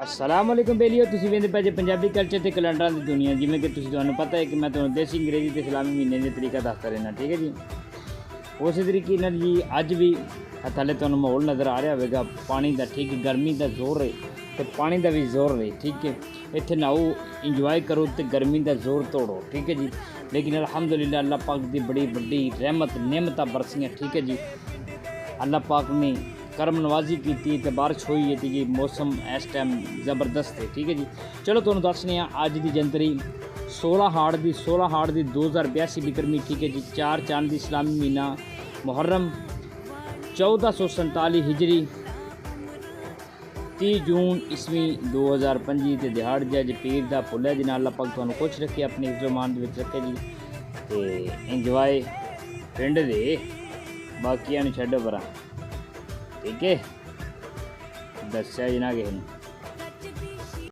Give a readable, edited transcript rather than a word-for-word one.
अस्सलाम वालेकुम बेलियो तुसीं वेंदे पे जे पंजाबी कल्चर ते कैलेंडर की दुनिया। जिवें कि तुहानूं पता है कि मैं तुहानूं देसी अंग्रेजी ते इस्लामी महीने के तरीका दसदा रहना, ठीक है जी। उस तरीके नाल जी अज भी थल्ले तुहानूं माहौल नज़र आ रहा होगा पानी का, ठीक है। गर्मी का जोर है तो पानी का भी जोर है, ठीक है। इत्थे नहाओ, इंजॉय करो तो गर्मी का जोर तोड़ो, ठीक है जी। लेकिन अल्हम्दुलिल्लाह अल्लाह पाक की बड़ी बड़ी रहमत नेमत बरसियाँ, ठीक है जी। अल्लाह पाक ने करम नवाजी की तो बारिश हुई है तो जी मौसम इस टाइम ज़बरदस्त है, ठीक है जी। चलो तुहानूं दसने अज की जनतरी 16 हाड़ की 2082 बिक्रमी, ठीक है जी। 4 चांद दी इस्लामी महीना मुहर्रम 1447 हिजरी 30 जून ईस्वी 2025 ते दिहाड़ जज पीर दा फुल है जी। अल्लाह पाक तुहानूं खुश रखे, अपनी हिफ्ज़-ओ-मान दे विच रखे जी ते इंजॉय पिंड दे बाकियां नूं छड्डो परां, ठीक है। दस्सिया जी ना किसे नूं।